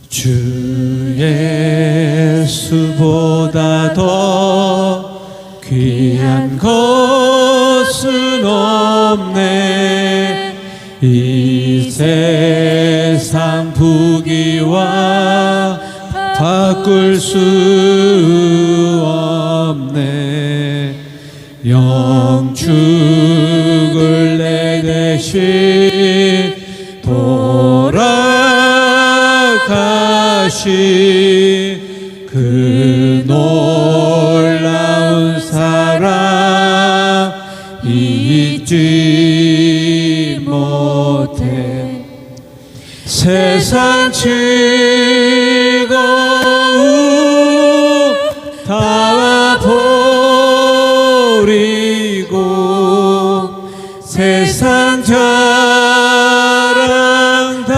주 예수보다 더 귀한 것은 없네. 이 세상 부귀와 바꿀 수 없네. 영축을 내 대신 돌아가신 그 놀라운 사랑 잊지 못해. 세상 즐거움 다 버리고 세상 자랑 다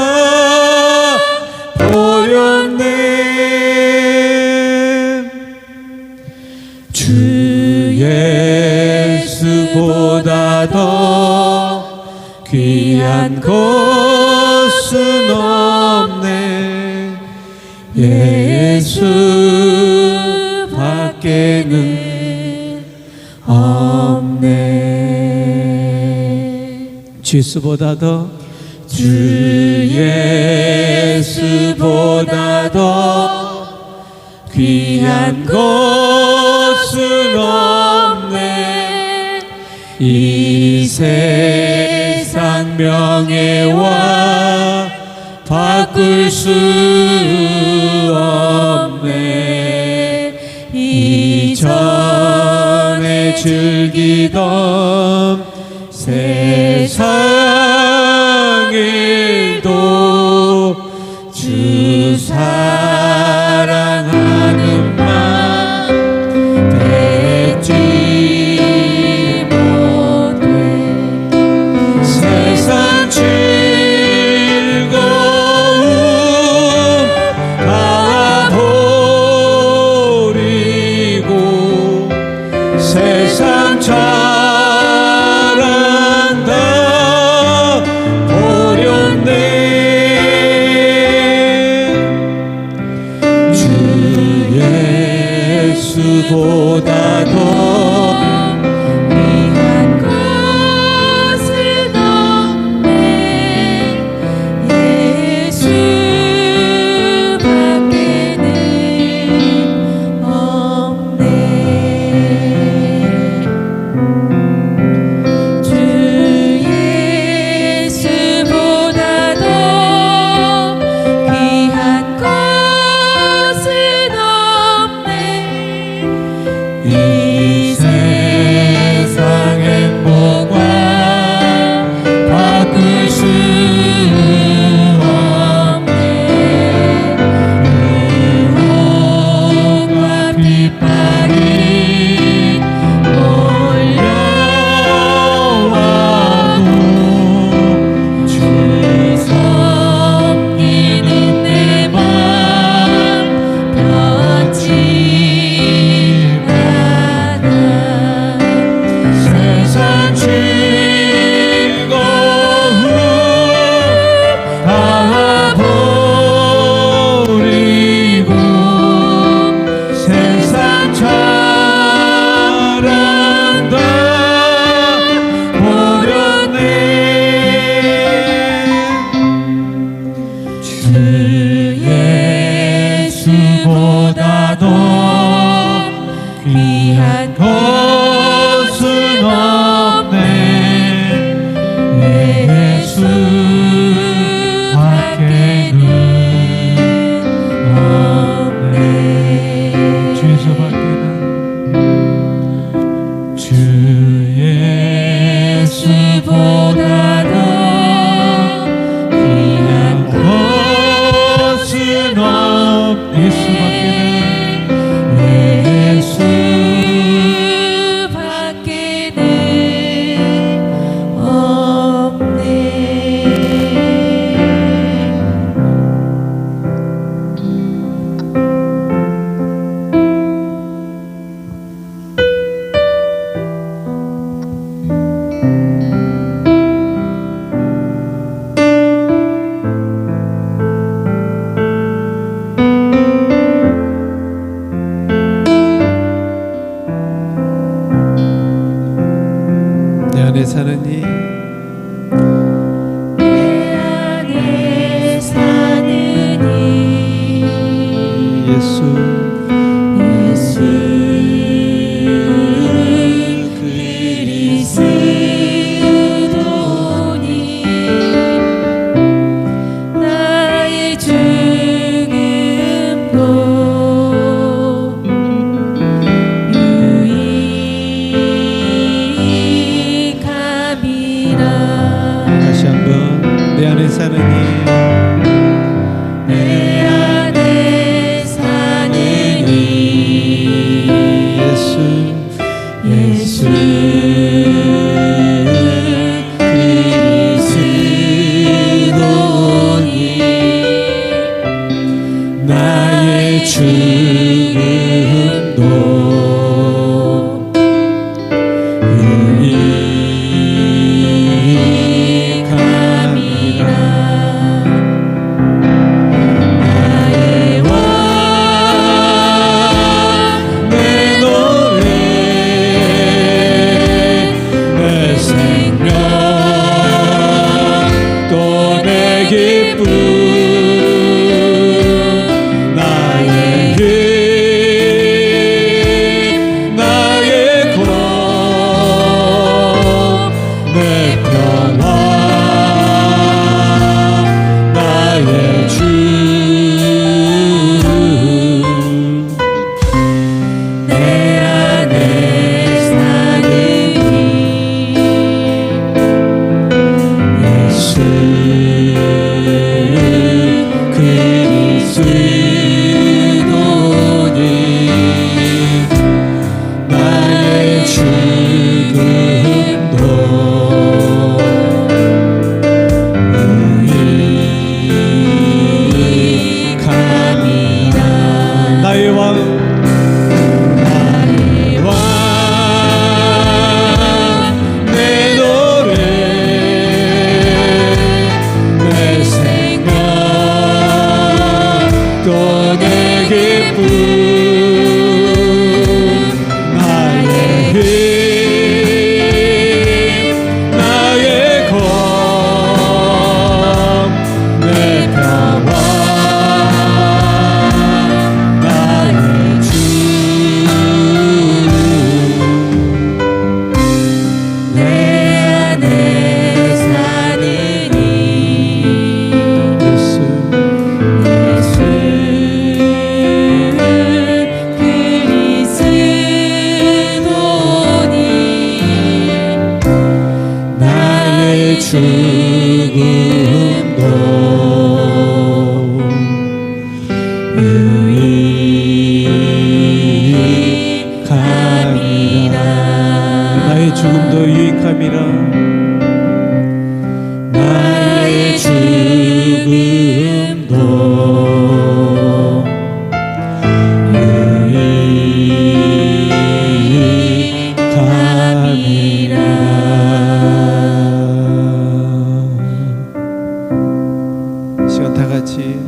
버렸네. 주 예수보다 더 귀한 것은 없네. 예수 밖에는 없네. 주 예수보다 더 귀한 것은 없네. 이 세상 명예와 바꿀 수 없네. 이전에 즐기던 세상 일도 주 사랑하는 맘 뱉지 못해. 세상 즐거움 다 버리고 세상 보다 더 귀한 것은 없네. 예수 밖에는 없네. 주 예수보다 더 귀한 것은 이 세상 행복과 바꿀 수 없네. 유혹과 핍박이 몰려와도 주 섬기는 내 맘 변치 예수보다 더 귀한 것은 없네. 예수 밖에는 없네. 주 예수 밖에는 주 예수보다 더 귀한 것은 없네. 예수 밖에는 예수 사느니 내 안에 사느니 예수 그리스도니 나의 죽음도 유익함이라. 다시 한번 내 안에 사느니 내 안에 사느니 예수 그리스도니 나의 죽음도 유익함이라. 나의 왕 내 노래 내 생명 또 내 기쁨 나의 힘 나의 공 내 평화 나의 주 내 안에 사느니 예수 그리스도니 나의 죽음도 유익함이라. 나의 왕 내 노래 내 생명 또 내 기쁨 나의 힘 나의 검 내 평화 나의 주 내 안에 사느니 예수 그리스도니 나의 죽음도 유익함이라. 나의 죽음도 유익함이라. 나의 죽음도 유익함이라. 시간 다 같이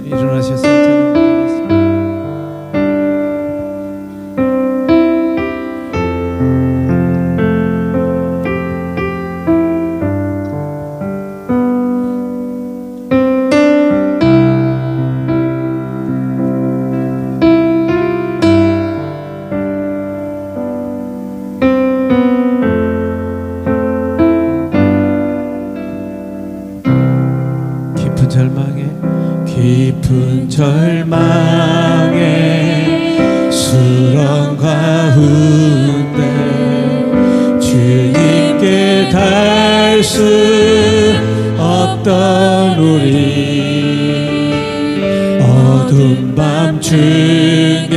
일어나셔서 찬양하겠습니다. 깊은 절망에 수렁 가운데 주님께 닿을 수 없던 우리 어두운 밤 중에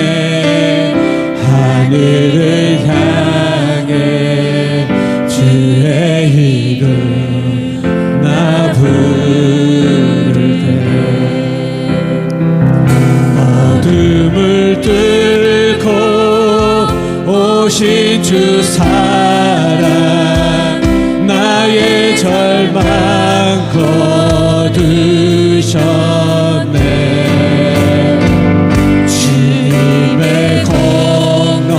하늘을 향해 주의 이름 나 부를 때 어둠을 뚫고 오신 주 사랑 나의 절망 거두셨네. 주님의 공로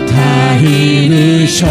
다 이루셨네.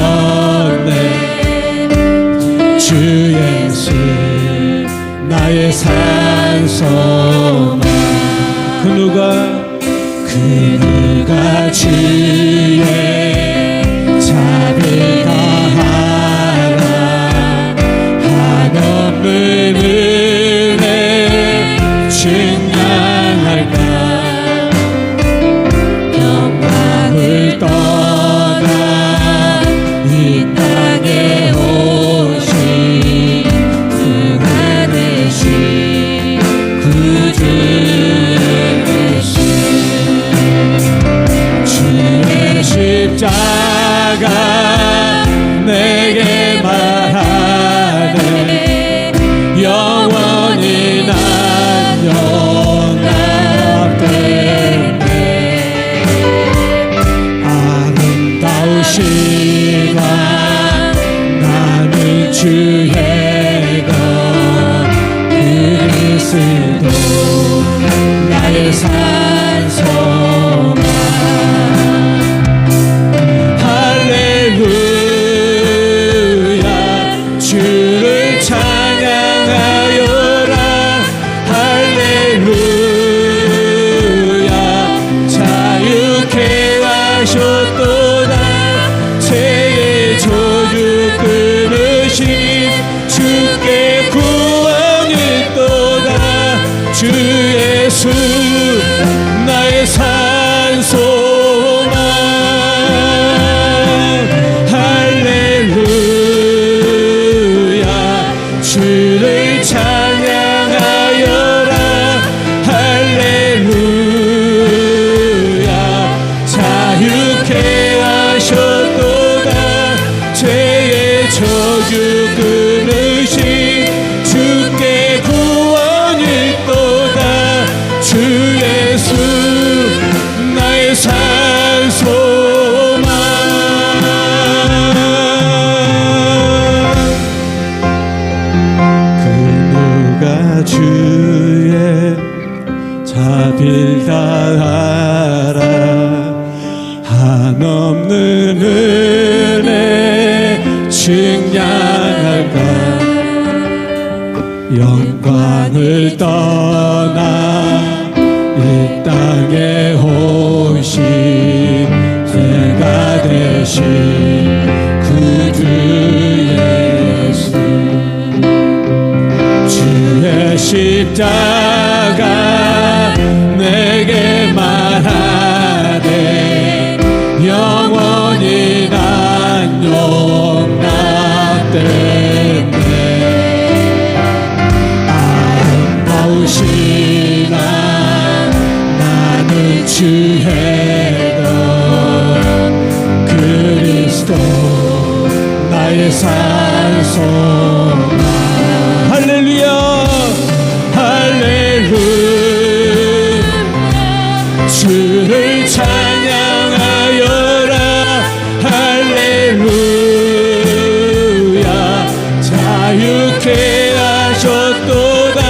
산소만 할렐루야 주를 찬양하여라 할렐루야 자유케 하셨도다 죄의 저주 끊으신 주께 구원이 있도다 주 예수 나의 산소만 할렐루야 주를 찬양하여라 할렐루야 자유케 하셨도다 죄의 저주 끊으신 주께 구원이 있도다 주 예수 나의 산소만 그 누가 주의 자비를 다하라 한없는 은혜 증량할까 영광을 떠나 이 땅에 오신 제가 되신 구주 예수 주의 십자가 내게 말하네 영원히 난 용납됐네 아름다우시나 나는 주의 것 그리스도 나의 산소만 할렐루야 할렐루야 주를 찬양하여라 할렐루야 자유케 하셨도다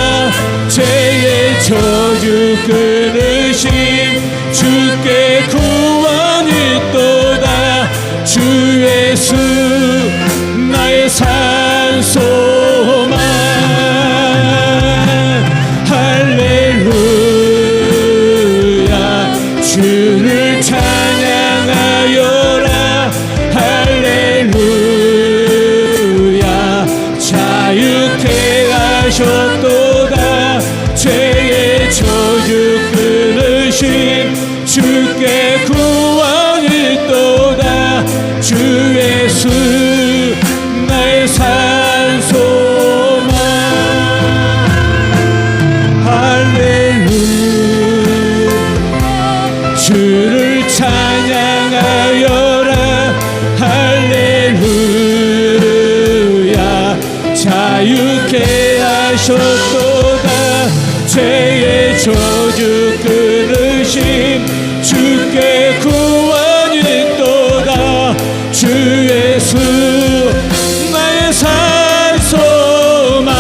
죄의 저주 끊으신 주께 구원이 있도다 주 예수 나의 산소만 할렐루야 주를 찬양하여라 할렐루야 자유케 하셨도다 죄의 저주 끊으신 주께 구원이 있도다 주 예수 나의 산소만 할렐루야 주를 찬양하여라 할렐루야 자유케 하셨도다 죄의 저주 끊으신 주께 구원이 있도다 주 예수 나의 산소만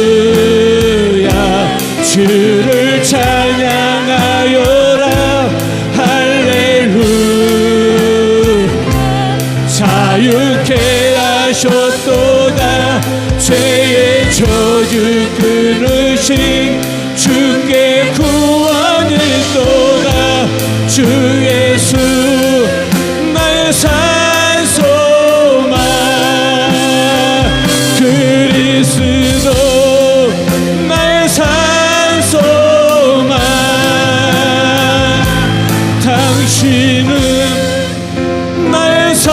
할렐루야 주를 찬양하여라 할렐루야 자유케 하셨도다 죄의 저주 끊으신 주께 구원이 있도다 주 예수 나의 산소만 그리스도 나의 산소만 당신은 나의 산소만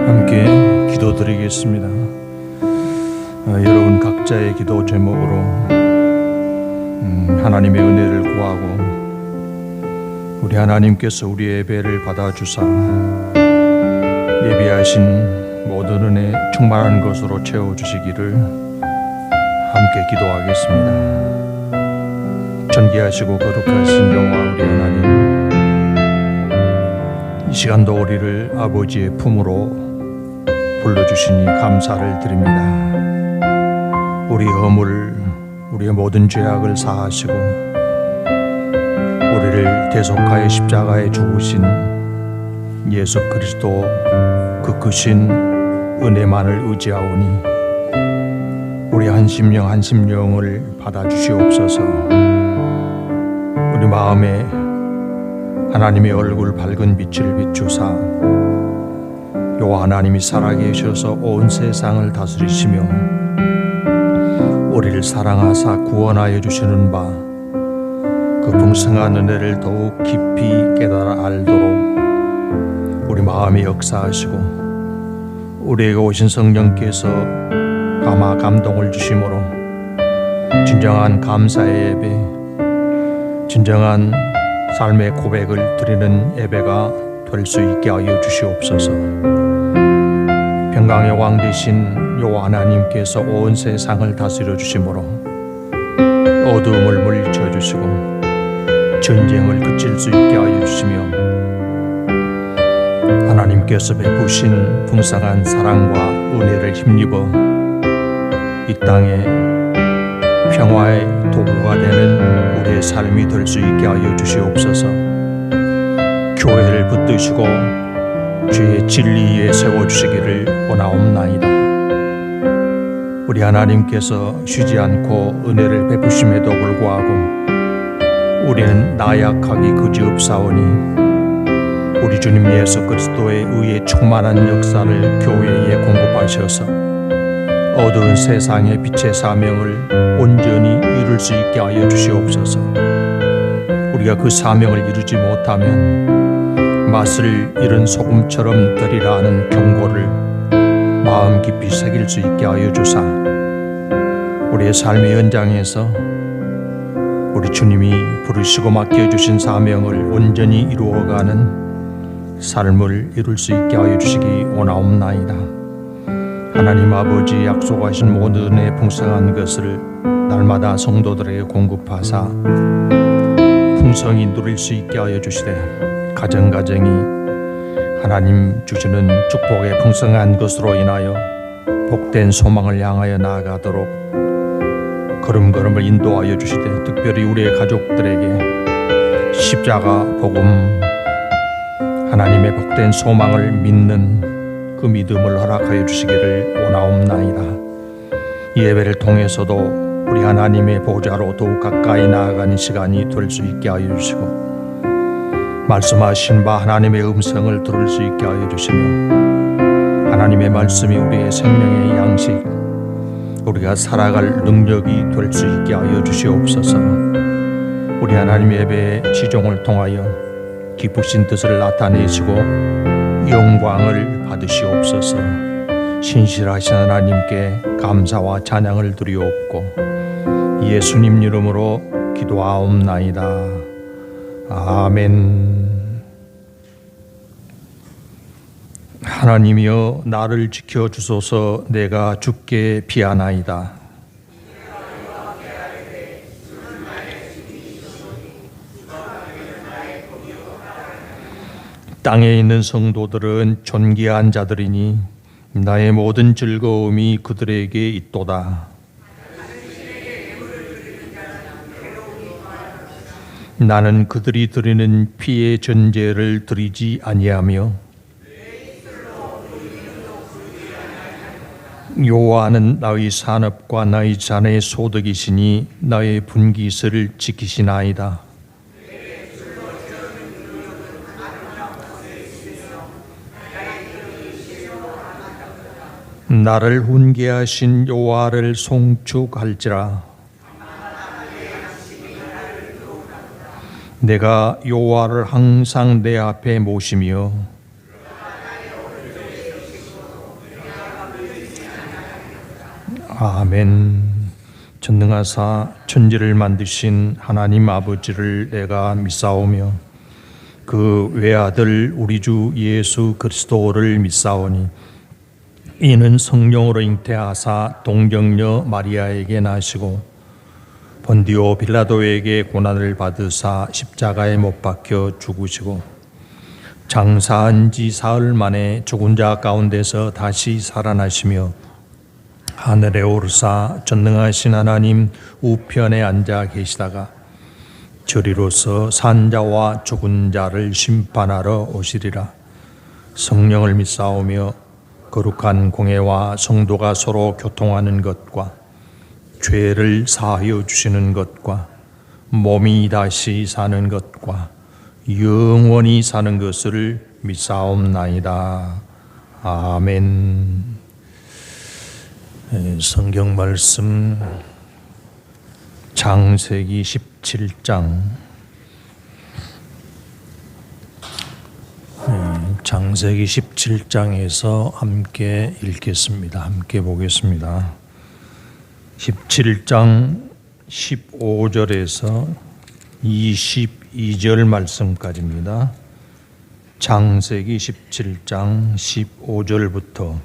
함께 기도드리겠습니다. 여러분 각자의 기도 제목으로 하나님의 은혜를 구하고 우리 하나님께서 우리 예배를 받아주사 예비하신 모든 은혜 충만한 것으로 채워주시기를 함께 기도하겠습니다. 존귀하시고 거룩하신 영화 우리 하나님, 이 시간도 우리를 아버지의 품으로 불러주시니 감사를 드립니다. 우리 허물, 우리의 모든 죄악을 사하시고 우리를 대속하여 십자가에 죽으신 예수 그리스도 그 크신 은혜만을 의지하오니 우리 한 심령을 받아주시옵소서. 우리 마음에 하나님의 얼굴 밝은 빛을 비추사 여호와 하나님이 살아계셔서 온 세상을 다스리시며 우리를 사랑하사 구원하여 주시는 바 그 풍성한 은혜를 더욱 깊이 깨달아 알도록 우리 마음에 역사하시고 우리에게 오신 성령께서 감화 감동을 주심으로 진정한 감사의 예배, 진정한 삶의 고백을 드리는 예배가 될 수 있게 하여 주시옵소서. 평강의 왕 되신 여호와 하나님께서 온 세상을 다스려 주심으로 어두움을 물리쳐 주시고 전쟁을 그칠 수 있게 하여 주시며 하나님께서 베푸신 풍성한 사랑과 은혜를 힘입어 이 땅에 평화의 도구가 되는 우리의 삶이 될 수 있게 하여 주시옵소서. 교회를 붙드시고 주의 진리에 세워주시기를 원하옵나이다. 우리 하나님께서 쉬지 않고 은혜를 베푸심에도 불구하고 우리는 나약하기 그지없사오니 우리 주님 예수 그리스도의 의에 충만한 역사를 교회에 공급하셔서 어두운 세상의 빛의 사명을 온전히 이룰 수 있게 하여 주시옵소서. 우리가 그 사명을 이루지 못하면 맛을 잃은 소금처럼 되리라 하는 경고를 마음 깊이 새길 수 있게 하여 주사 우리의 삶의 현장에서 우리 주님이 부르시고 맡겨주신 사명을 온전히 이루어가는 삶을 이룰 수 있게 하여 주시기 원하옵나이다. 하나님 아버지 약속하신 모든 은혜의 풍성한 것을 날마다 성도들에게 공급하사 풍성히 누릴 수 있게 하여 주시되 가정가정이 하나님 주시는 축복의 풍성한 것으로 인하여 복된 소망을 향하여 나아가도록 걸음걸음을 인도하여 주시되 특별히 우리의 가족들에게 십자가 복음 하나님의 복된 소망을 믿는 그 믿음을 허락하여 주시기를 원하옵나이다. 이 예배를 통해서도 우리 하나님의 보좌로 더욱 가까이 나아가는 시간이 될 수 있게 하여 주시고 말씀하신 바 하나님의 음성을 들을 수 있게 하여 주시며 하나님의 말씀이 우리의 생명의 양식 우리가 살아갈 능력이 될 수 있게 하여 주시옵소서. 우리 하나님의 예배의 지종을 통하여 기쁘신 뜻을 나타내시고 영광을 받으시옵소서. 신실하신 하나님께 감사와 찬양을 드리옵고 예수님 이름으로 기도하옵나이다. 아멘. 하나님이여 나를 지켜주소서. 내가 주께 피하나이다. 땅에 있는 성도들은 존귀한 자들이니 나의 모든 즐거움이 그들에게 있도다. 나는 그들이 드리는 피의 전제를 드리지 아니하며 여호와는 나의 산업과 나의 자네의 소득이시니 나의 분깃을 지키시나이다. 나를 훈계하신 여호와를 송축할지라. 내가 여호와를 항상 내 앞에 모시며 아멘. 전능하사 천지를 만드신 하나님 아버지를 내가 믿사오며 그 외아들 우리 주 예수 그리스도를 믿사오니 이는 성령으로 잉태하사 동정녀 마리아에게 나시고 본디오 빌라도에게 고난을 받으사 십자가에 못 박혀 죽으시고 장사한 지 사흘 만에 죽은 자 가운데서 다시 살아나시며 하늘에 오르사 전능하신 하나님 우편에 앉아 계시다가 저리로서 산자와 죽은 자를 심판하러 오시리라. 성령을 믿사오며 거룩한 공회와 성도가 서로 교통하는 것과 죄를 사하여 주시는 것과 몸이 다시 사는 것과 영원히 사는 것을 믿사옵나이다. 아멘. 성경 말씀 창세기 17장 창세기 17장에서 함께 읽겠습니다. 함께 보겠습니다. 17장 15절에서 22절 말씀까지입니다. 창세기 17장 15절부터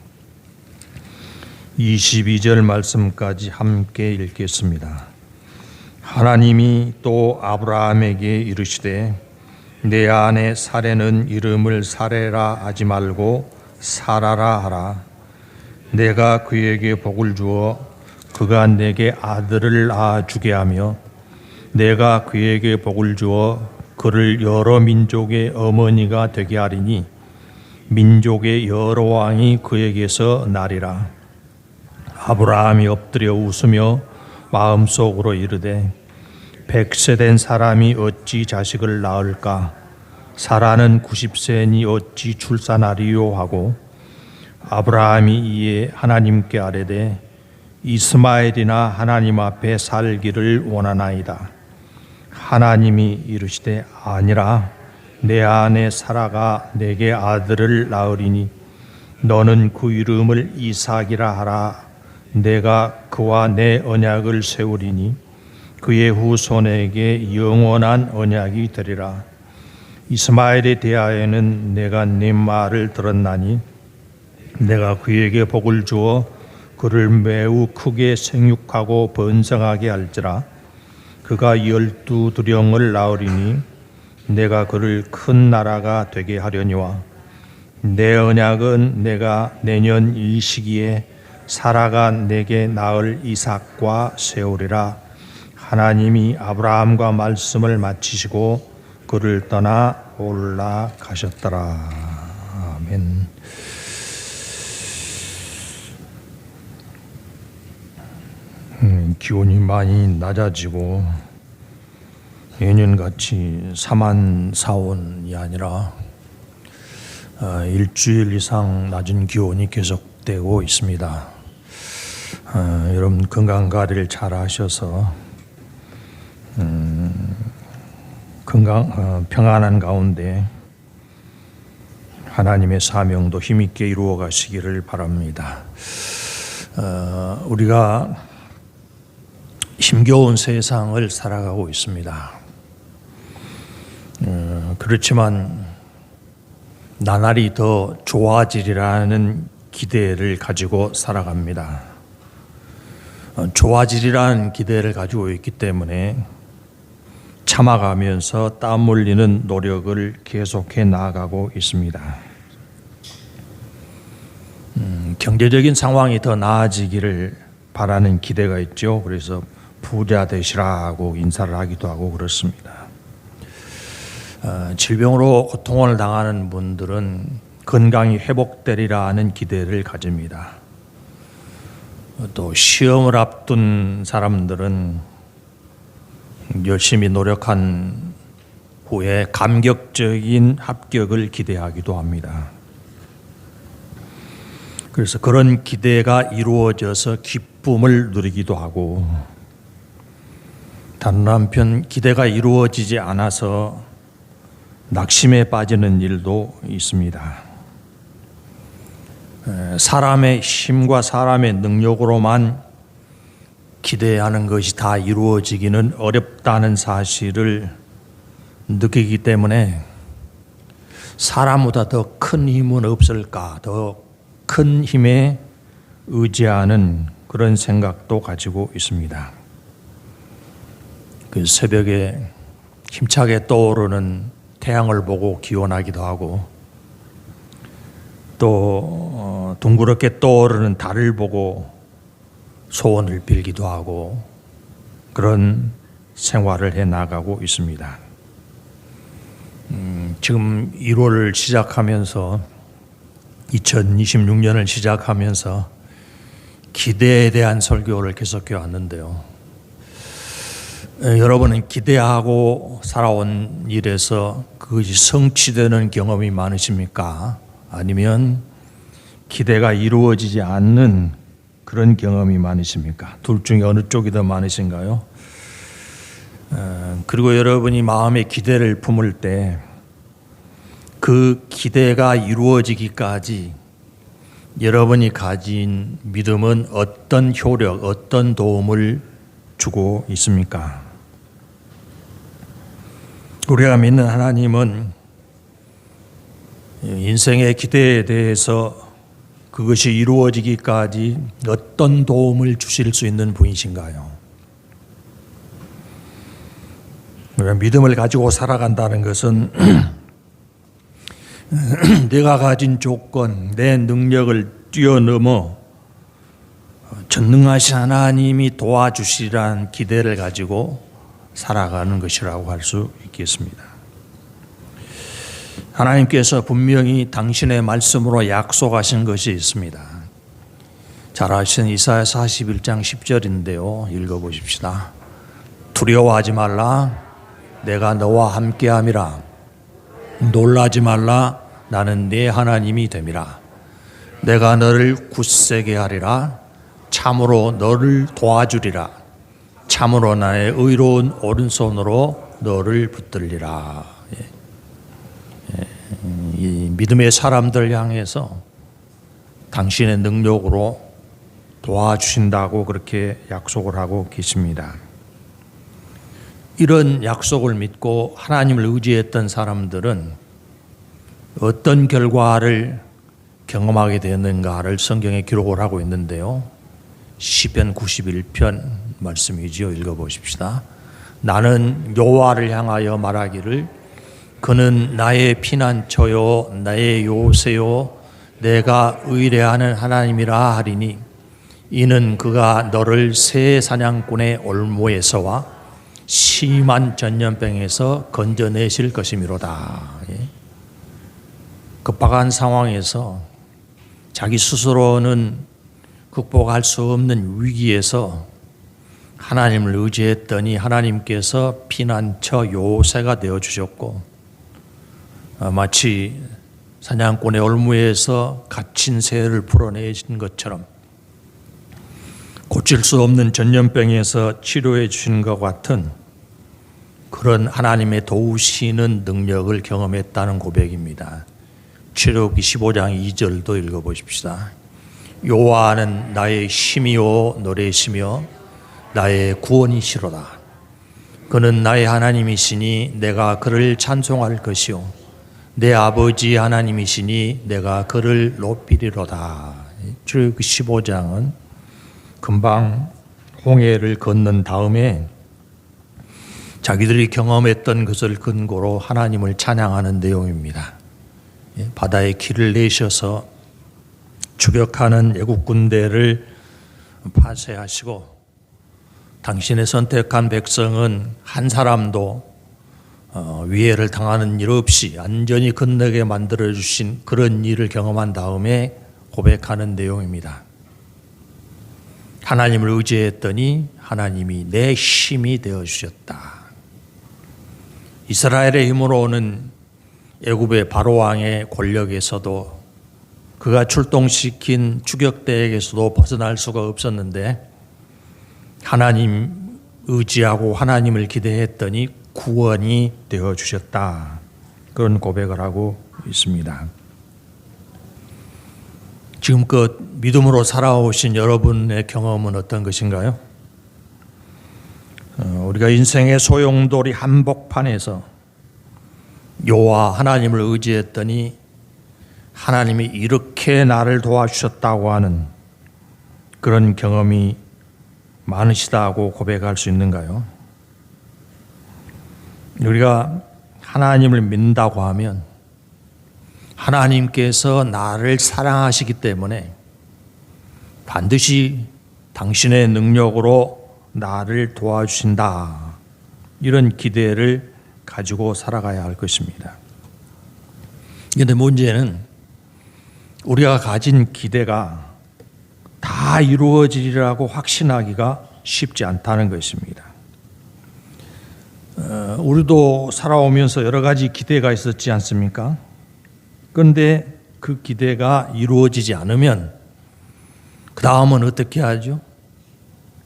22절 말씀까지 함께 읽겠습니다. 하나님이 또 아브라함에게 이르시되 내 아내 사레는 이름을 사레라 하지 말고 사라라 하라. 내가 그에게 복을 주어 그가 내게 아들을 낳아 주게 하며 내가 그에게 복을 주어 그를 여러 민족의 어머니가 되게 하리니 민족의 여러 왕이 그에게서 나리라. 아브라함이 엎드려 웃으며 마음속으로 이르되 100세 된 사람이 어찌 자식을 낳을까? 사라는 90세니 어찌 출산하리요 하고 아브라함이 이에 하나님께 아뢰되 이스마엘이나 하나님 앞에 살기를 원하나이다. 하나님이 이르시되 아니라 내 아내 사라가 내게 아들을 낳으리니 너는 그 이름을 이삭이라 하라. 내가 그와 내 언약을 세우리니 그의 후손에게 영원한 언약이 되리라. 이스마엘에 대하여는 내가 네 말을 들었나니 내가 그에게 복을 주어 그를 매우 크게 생육하고 번성하게 할지라. 그가 12두령을 낳으리니 내가 그를 큰 나라가 되게 하려니와 내 언약은 내가 내년 이 시기에 사라가 내게 낳을 이삭과 세우리라. 하나님이 아브라함과 말씀을 마치시고 그를 떠나 올라가셨더라. 아멘. 기온이 많이 낮아지고 예년같이 사만사온이 아니라 일주일 이상 낮은 기온이 계속되고 있습니다. 여러분 건강관리를 잘 하셔서 평안한 가운데 하나님의 사명도 힘있게 이루어 가시기를 바랍니다. 우리가 힘겨운 세상을 살아가고 있습니다. 그렇지만 나날이 더 좋아지리라는 기대를 가지고 살아갑니다. 좋아지리라는 기대를 가지고 있기 때문에 참아가면서 땀 흘리는 노력을 계속해 나아가고 있습니다. 경제적인 상황이 더 나아지기를 바라는 기대가 있죠. 그래서 부자 되시라고 인사를 하기도 하고 그렇습니다. 질병으로 고통을 당하는 분들은 건강이 회복되리라는 기대를 가집니다. 또 시험을 앞둔 사람들은 열심히 노력한 후에 감격적인 합격을 기대하기도 합니다. 그래서 그런 기대가 이루어져서 기쁨을 누리기도 하고 다른 한편 기대가 이루어지지 않아서 낙심에 빠지는 일도 있습니다. 사람의 힘과 사람의 능력으로만 기대하는 것이 다 이루어지기는 어렵다는 사실을 느끼기 때문에 사람보다 더 큰 힘은 없을까, 더 큰 힘에 의지하는 그런 생각도 가지고 있습니다. 그 새벽에 힘차게 떠오르는 태양을 보고 기원하기도 하고 또 둥그렇게 떠오르는 달을 보고 소원을 빌기도 하고 그런 생활을 해 나가고 있습니다. 지금 1월을 시작하면서 2026년을 시작하면서 기대에 대한 설교를 계속해 왔는데요. 여러분은 기대하고 살아온 일에서 그것이 성취되는 경험이 많으십니까? 아니면 기대가 이루어지지 않는 그런 경험이 많으십니까? 둘 중에 어느 쪽이 더 많으신가요? 그리고 여러분이 마음에 기대를 품을 때 그 기대가 이루어지기까지 여러분이 가진 믿음은 어떤 효력, 어떤 도움을 주고 있습니까? 우리가 믿는 하나님은 인생의 기대에 대해서 그것이 이루어지기까지 어떤 도움을 주실 수 있는 분이신가요? 우리가 믿음을 가지고 살아간다는 것은 내가 가진 조건, 내 능력을 뛰어넘어 전능하신 하나님이 도와주시라는 기대를 가지고 살아가는 것이라고 할 수 있겠습니다. 하나님께서 분명히 당신의 말씀으로 약속하신 것이 있습니다. 잘 아시는 이사야 41장 10절인데요. 읽어보십시다. 두려워하지 말라. 내가 너와 함께함이라. 놀라지 말라. 나는 네 하나님이 됨이라. 내가 너를 굳세게 하리라. 참으로 너를 도와주리라. 참으로 나의 의로운 오른손으로 너를 붙들리라. 이 믿음의 사람들 향해서 당신의 능력으로 도와주신다고 그렇게 약속을 하고 계십니다. 이런 약속을 믿고 하나님을 의지했던 사람들은 어떤 결과를 경험하게 되었는가를 성경에 기록을 하고 있는데요. 시편 91편 말씀이지요. 읽어보십시다. 나는 여호와를 향하여 말하기를 그는 나의 피난처요 나의 요새요 내가 의뢰하는 하나님이라 하리니 이는 그가 너를 새 사냥꾼의 올무에서와 심한 전염병에서 건져내실 것이미로다. 급박한 상황에서 자기 스스로는 극복할 수 없는 위기에서 하나님을 의지했더니 하나님께서 피난처 요새가 되어주셨고 마치 사냥꾼의 올무에서 갇힌 새를 풀어내신 것처럼 고칠 수 없는 전염병에서 치료해 주신 것 같은 그런 하나님의 도우시는 능력을 경험했다는 고백입니다. 출애굽기 15장 2절도 읽어보십시다. 여호와는 나의 힘이요 노래시며 나의 구원이시로다. 그는 나의 하나님이시니 내가 그를 찬송할 것이요 내 아버지 하나님이시니 내가 그를 높이리로다. 출애굽기 15장은 금방 홍해를 건넌 다음에 자기들이 경험했던 것을 근거로 하나님을 찬양하는 내용입니다. 바다에 길을 내셔서 추격하는 애국 군대를 파쇄하시고 당신의 선택한 백성은 한 사람도 위해를 당하는 일 없이 안전히 건너게 만들어주신 그런 일을 경험한 다음에 고백하는 내용입니다. 하나님을 의지했더니 하나님이 내 힘이 되어주셨다. 이스라엘의 힘으로 오는 애굽의 바로왕의 권력에서도 그가 출동시킨 추격대에게서도 벗어날 수가 없었는데 하나님 의지하고 하나님을 기대했더니 구원이 되어주셨다. 그런 고백을 하고 있습니다. 지금껏 믿음으로 살아오신 여러분의 경험은 어떤 것인가요? 우리가 인생의 소용돌이 한복판에서 여호와 하나님을 의지했더니 하나님이 이렇게 나를 도와주셨다고 하는 그런 경험이 많으시다고 고백할 수 있는가요? 우리가 하나님을 믿는다고 하면 하나님께서 나를 사랑하시기 때문에 반드시 당신의 능력으로 나를 도와주신다. 이런 기대를 가지고 살아가야 할 것입니다. 그런데 문제는 우리가 가진 기대가 다 이루어지리라고 확신하기가 쉽지 않다는 것입니다. 우리도 살아오면서 여러 가지 기대가 있었지 않습니까? 그런데 그 기대가 이루어지지 않으면 그 다음은 어떻게 하죠?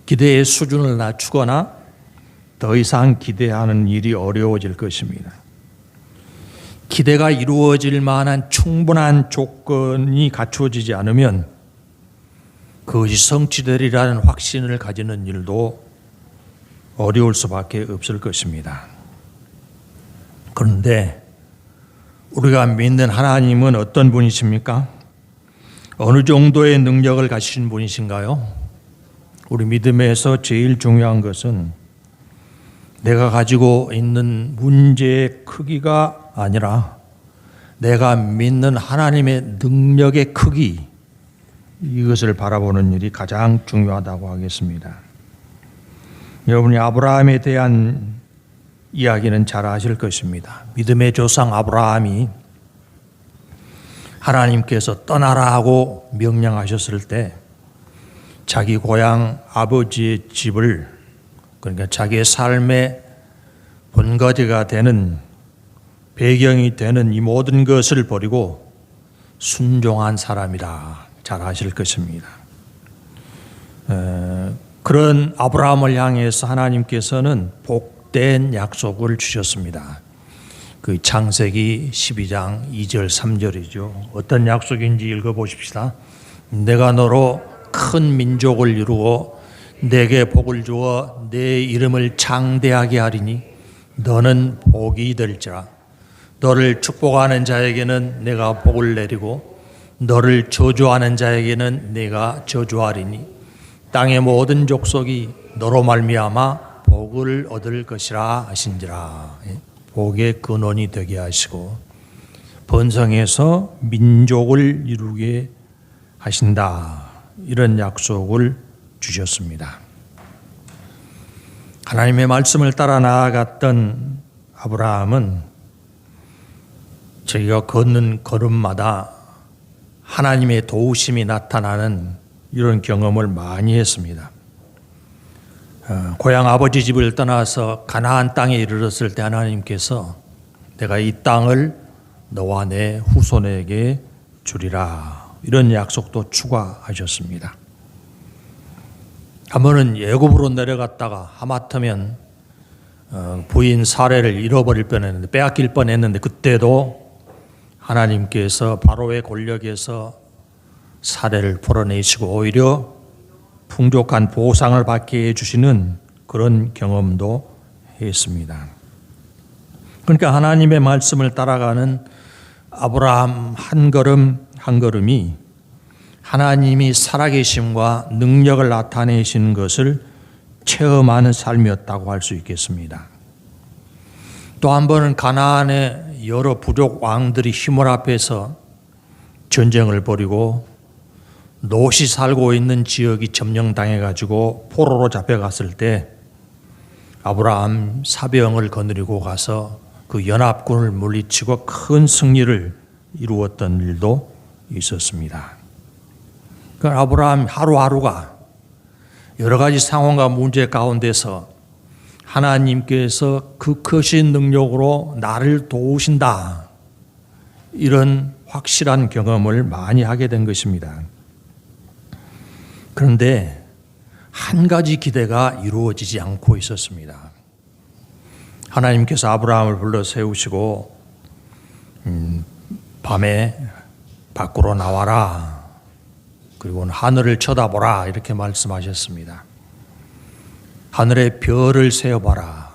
기대의 수준을 낮추거나 더 이상 기대하는 일이 어려워질 것입니다. 기대가 이루어질 만한 충분한 조건이 갖추어지지 않으면 그것이 성취되리라는 확신을 가지는 일도 어려울 수밖에 없을 것입니다. 그런데 우리가 믿는 하나님은 어떤 분이십니까? 어느 정도의 능력을 가지신 분이신가요? 우리 믿음에서 제일 중요한 것은 내가 가지고 있는 문제의 크기가 아니라 내가 믿는 하나님의 능력의 크기, 이것을 바라보는 일이 가장 중요하다고 하겠습니다. 여러분이 아브라함에 대한 이야기는 잘 아실 것입니다. 믿음의 조상 아브라함이 하나님께서 떠나라 하고 명령하셨을 때 자기 고향 아버지의 집을, 그러니까 자기의 삶의 본거지가 되는, 배경이 되는 이 모든 것을 버리고 순종한 사람이라 잘 아실 것입니다. 그런 아브라함을 향해서 하나님께서는 복된 약속을 주셨습니다. 그 창세기 12장 2절 3절이죠. 어떤 약속인지 읽어보십시다. 내가 너로 큰 민족을 이루고 내게 복을 주어 내 이름을 장대하게 하리니 너는 복이 될지라. 너를 축복하는 자에게는 내가 복을 내리고 너를 저주하는 자에게는 내가 저주하리니 땅의 모든 족속이 너로 말미암아 복을 얻을 것이라 하신지라. 복의 근원이 되게 하시고 번성해서 민족을 이루게 하신다. 이런 약속을 주셨습니다. 하나님의 말씀을 따라 나아갔던 아브라함은 저희가 걷는 걸음마다 하나님의 도우심이 나타나는 이런 경험을 많이 했습니다. 고향 아버지 집을 떠나서 가나안 땅에 이르렀을 때 하나님께서 내가 이 땅을 너와 내 후손에게 주리라, 이런 약속도 추가하셨습니다. 한 번은 애굽으로 내려갔다가 하마터면 부인 사례를 잃어버릴 뻔했는데, 빼앗길 뻔했는데, 그때도 하나님께서 바로의 권력에서 사례를 풀어내시고 오히려 풍족한 보상을 받게 해주시는 그런 경험도 했습니다. 그러니까 하나님의 말씀을 따라가는 아브라함 한 걸음 한 걸음이 하나님이 살아계심과 능력을 나타내시는 것을 체험하는 삶이었다고 할 수 있겠습니다. 또 한 번은 가나안의 여러 부족 왕들이 힘을 합해서 전쟁을 벌이고 롯이 살고 있는 지역이 점령당해가지고 포로로 잡혀갔을 때 아브라함 사병을 거느리고 가서 그 연합군을 물리치고 큰 승리를 이루었던 일도 있었습니다. 그 아브라함 하루하루가 여러 가지 상황과 문제 가운데서 하나님께서 그 크신 능력으로 나를 도우신다, 이런 확실한 경험을 많이 하게 된 것입니다. 그런데 한 가지 기대가 이루어지지 않고 있었습니다. 하나님께서 아브라함을 불러 세우시고 밤에 밖으로 나와라, 그리고 하늘을 쳐다보라, 이렇게 말씀하셨습니다. 하늘의 별을 세어봐라.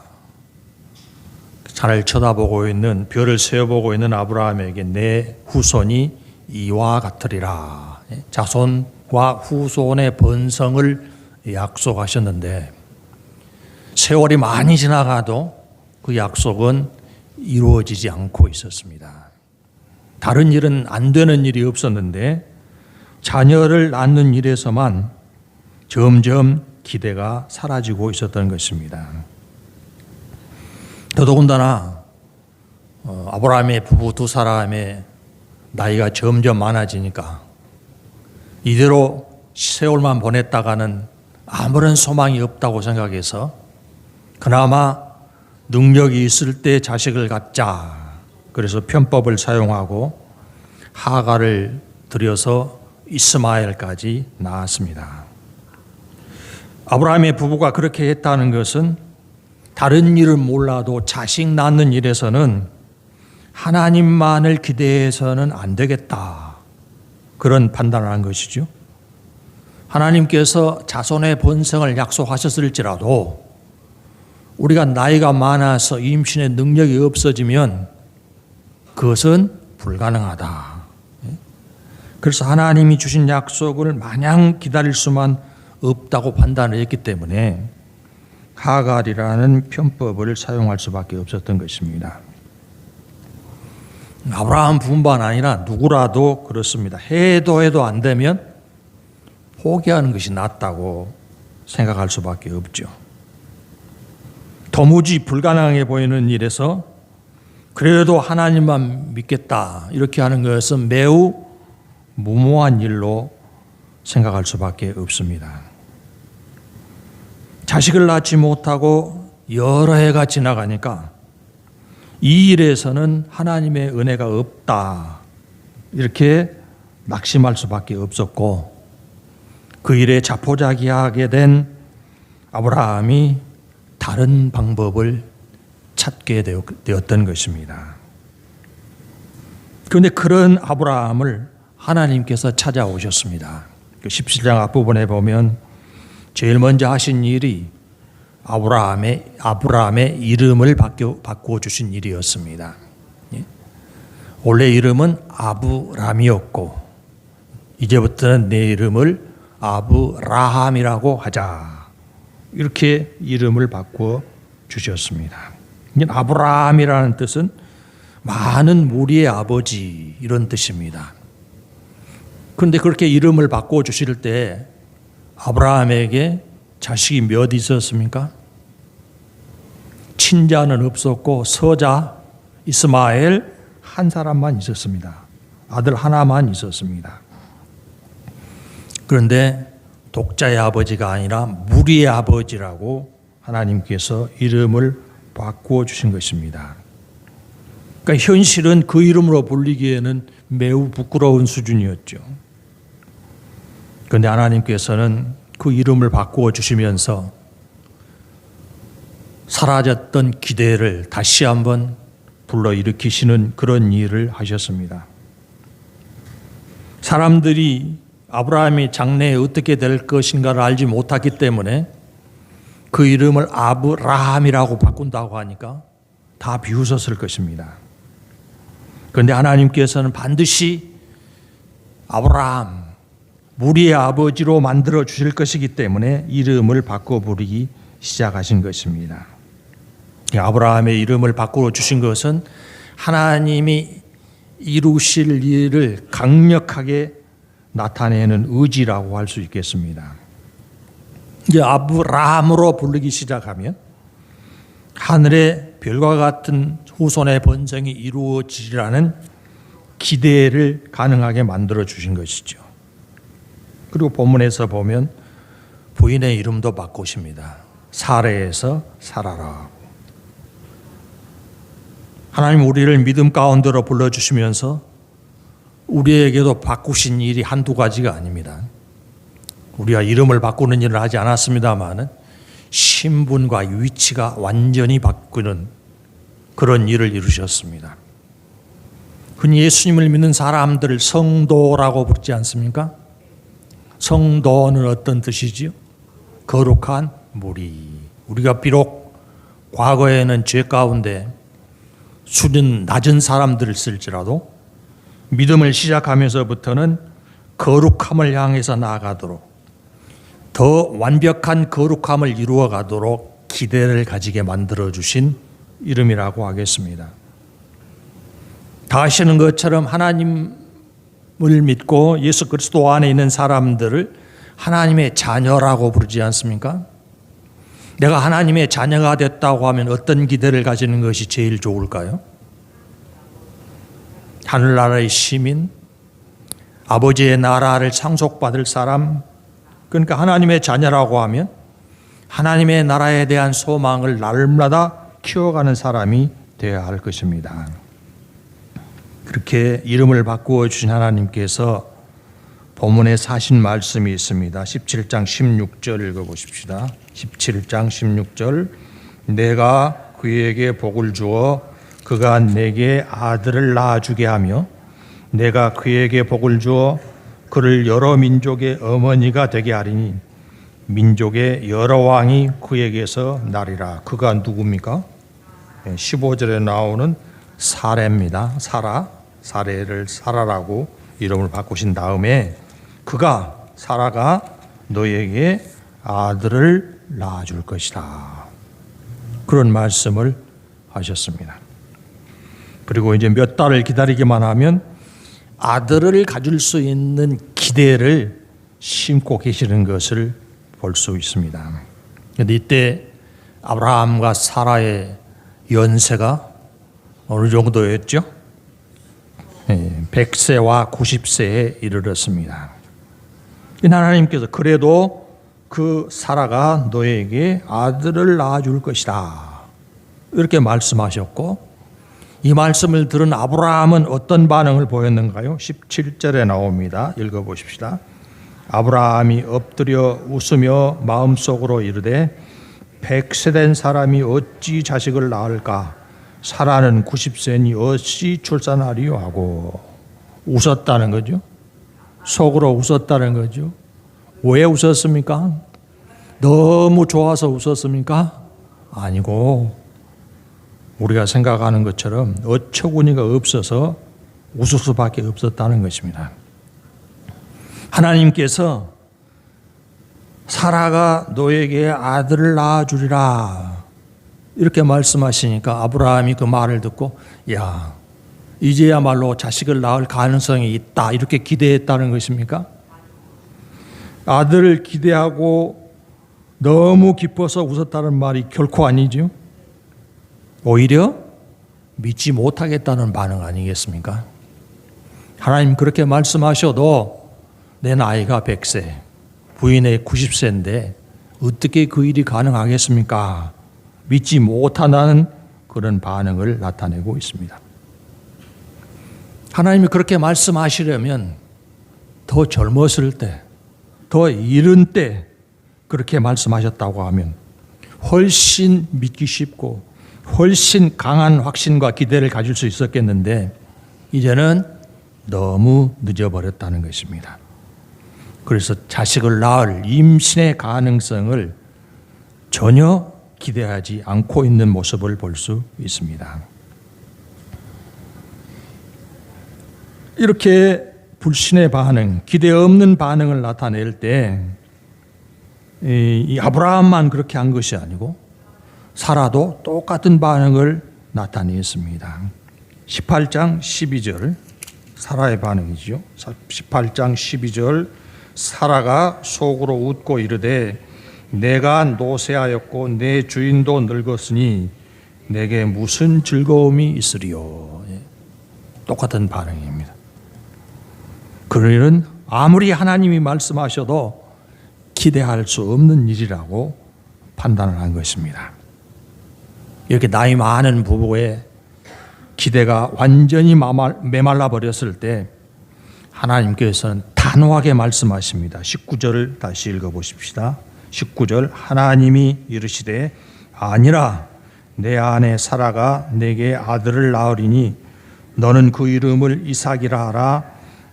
하늘을 쳐다보고 있는, 별을 세어보고 있는 아브라함에게 내 후손이 이와 같으리라, 자손과 후손의 번성을 약속하셨는데 세월이 많이 지나가도 그 약속은 이루어지지 않고 있었습니다. 다른 일은 안 되는 일이 없었는데 자녀를 낳는 일에서만 점점 기대가 사라지고 있었던 것입니다. 더더군다나 아브라함의 부부 두 사람의 나이가 점점 많아지니까 이대로 세월만 보냈다가는 아무런 소망이 없다고 생각해서 그나마 능력이 있을 때 자식을 갖자. 그래서 편법을 사용하고 하가를 들여서 이스마엘까지 낳았습니다. 아브라함의 부부가 그렇게 했다는 것은 다른 일은 몰라도 자식 낳는 일에서는 하나님만을 기대해서는 안 되겠다. 그런 판단을 한 것이죠. 하나님께서 자손의 번성을 약속하셨을지라도 우리가 나이가 많아서 임신의 능력이 없어지면 그것은 불가능하다. 그래서 하나님이 주신 약속을 마냥 기다릴 수만 없다고 판단을 했기 때문에 하갈이라는 편법을 사용할 수밖에 없었던 것입니다. 아브라함 부부만 아니라 누구라도 그렇습니다. 해도 안 되면 포기하는 것이 낫다고 생각할 수밖에 없죠. 도무지 불가능해 보이는 일에서 그래도 하나님만 믿겠다 이렇게 하는 것은 매우 무모한 일로 생각할 수밖에 없습니다. 자식을 낳지 못하고 여러 해가 지나가니까 이 일에서는 하나님의 은혜가 없다 이렇게 낙심할 수밖에 없었고 그 일에 자포자기하게 된 아브라함이 다른 방법을 찾게 되었던 것입니다. 그런데 그런 아브라함을 하나님께서 찾아오셨습니다. 17장 앞부분에 보면 제일 먼저 하신 일이 아브라함의 이름을 바꾸어 주신 일이었습니다. 원래 이름은 아브람이었고 이제부터는 내 이름을 아브라함이라고 하자. 이렇게 이름을 바꾸어 주셨습니다. 아브라함이라는 뜻은 많은 무리의 아버지 이런 뜻입니다. 그런데 그렇게 이름을 바꾸어 주실 때 아브라함에게 자식이 몇 있었습니까? 친자는 없었고 서자 이스마엘 한 사람만 있었습니다. 아들 하나만 있었습니다. 그런데 독자의 아버지가 아니라 무리의 아버지라고 하나님께서 이름을 바꾸어 주신 것입니다. 그러니까 현실은 그 이름으로 불리기에는 매우 부끄러운 수준이었죠. 그런데 하나님께서는 그 이름을 바꾸어 주시면서 사라졌던 기대를 다시 한번 불러일으키시는 그런 일을 하셨습니다. 사람들이 아브라함이 장래에 어떻게 될 것인가를 알지 못했기 때문에 그 이름을 아브라함이라고 바꾼다고 하니까 다 비웃었을 것입니다. 그런데 하나님께서는 반드시 아브라함, 무리의 아버지로 만들어 주실 것이기 때문에 이름을 바꿔 부르기 시작하신 것입니다. 아브라함의 이름을 바꾸어 주신 것은 하나님이 이루실 일을 강력하게 나타내는 의지라고 할 수 있겠습니다. 이제 아브라함으로 부르기 시작하면 하늘의 별과 같은 후손의 번성이 이루어지리라는 기대를 가능하게 만들어 주신 것이죠. 그리고 본문에서 보면 부인의 이름도 바꾸십니다. 사레에서 사라라. 하나님 우리를 믿음 가운데로 불러주시면서 우리에게도 바꾸신 일이 한두 가지가 아닙니다. 우리가 이름을 바꾸는 일을 하지 않았습니다만 신분과 위치가 완전히 바꾸는 그런 일을 이루셨습니다. 흔히 예수님을 믿는 사람들을 성도라고 부르지 않습니까? 성도는 어떤 뜻이지요? 거룩한 무리. 우리가 비록 과거에는 죄 가운데 수준 낮은 사람들을 쓸지라도 믿음을 시작하면서부터는 거룩함을 향해서 나아가도록 더 완벽한 거룩함을 이루어가도록 기대를 가지게 만들어주신 이름이라고 하겠습니다. 다 하시는 것처럼 하나님을 믿고 예수 그리스도 안에 있는 사람들을 하나님의 자녀라고 부르지 않습니까? 내가 하나님의 자녀가 됐다고 하면 어떤 기대를 가지는 것이 제일 좋을까요? 하늘나라의 시민, 아버지의 나라를 상속받을 사람, 그러니까 하나님의 자녀라고 하면 하나님의 나라에 대한 소망을 날마다 키워가는 사람이 되어야 할 것입니다. 그렇게 이름을 바꾸어 주신 하나님께서 본문에 사신 말씀이 있습니다. 17장 16절 읽어보십시다. 17장 16절 내가 그에게 복을 주어 그가 내게 아들을 낳아주게 하며 내가 그에게 복을 주어 그를 여러 민족의 어머니가 되게 하리니 민족의 여러 왕이 그에게서 나리라. 그가 누굽니까? 15절에 나오는 사례입니다. 사례를 사라라고 이름을 바꾸신 다음에 사라가 너에게 아들을 낳아줄 것이다. 그런 말씀을 하셨습니다. 그리고 이제 몇 달을 기다리기만 하면 아들을 가질 수 있는 기대를 심고 계시는 것을 볼 수 있습니다. 그런데 이때 아브라함과 사라의 연세가 어느 정도였죠? 100세와 90세에 이르렀습니다. 하나님께서 그래도 그 사라가 너에게 아들을 낳아줄 것이다 이렇게 말씀하셨고, 이 말씀을 들은 아브라함은 어떤 반응을 보였는가요? 17절에 나옵니다. 읽어보십시다. 아브라함이 엎드려 웃으며 마음속으로 이르되 100세 된 사람이 어찌 자식을 낳을까? 사라는 90세니 어찌 출산하리요? 하고 웃었다는 거죠. 속으로 웃었다는 거죠. 왜 웃었습니까? 너무 좋아서 웃었습니까? 아니고 우리가 생각하는 것처럼 어처구니가 없어서 웃을 수밖에 없었다는 것입니다. 하나님께서 사라가 너에게 아들을 낳아주리라 이렇게 말씀하시니까 아브라함이 그 말을 듣고 야, 이제야말로 자식을 낳을 가능성이 있다 이렇게 기대했다는 것입니까? 아들을 기대하고 너무 기뻐서 웃었다는 말이 결코 아니죠. 오히려 믿지 못하겠다는 반응 아니겠습니까? 하나님 그렇게 말씀하셔도 내 나이가 100세, 부인의 90세인데 어떻게 그 일이 가능하겠습니까? 믿지 못한다는 그런 반응을 나타내고 있습니다. 하나님이 그렇게 말씀하시려면 더 젊었을 때, 더 이른 때 그렇게 말씀하셨다고 하면 훨씬 믿기 쉽고 훨씬 강한 확신과 기대를 가질 수 있었겠는데 이제는 너무 늦어버렸다는 것입니다. 그래서 자식을 낳을 임신의 가능성을 전혀 기대하지 않고 있는 모습을 볼 수 있습니다. 이렇게 불신의 반응, 기대 없는 반응을 나타낼 때 이 아브라함만 그렇게 한 것이 아니고 사라도 똑같은 반응을 나타냈습니다. 18장 12절 사라의 반응이죠. 18장 12절 사라가 속으로 웃고 이르되 내가 노쇠하였고 내 주인도 늙었으니 내게 무슨 즐거움이 있으리요. 똑같은 반응입니다. 그 일은 아무리 하나님이 말씀하셔도 기대할 수 없는 일이라고 판단을 한 것입니다. 이렇게 나이 많은 부부의 기대가 완전히 메말라 버렸을 때 하나님께서는 단호하게 말씀하십니다. 19절을 다시 읽어보십시다. 19절 하나님이 이르시되 아니라 내 아내 사라가 내게 아들을 낳으리니 너는 그 이름을 이삭이라 하라.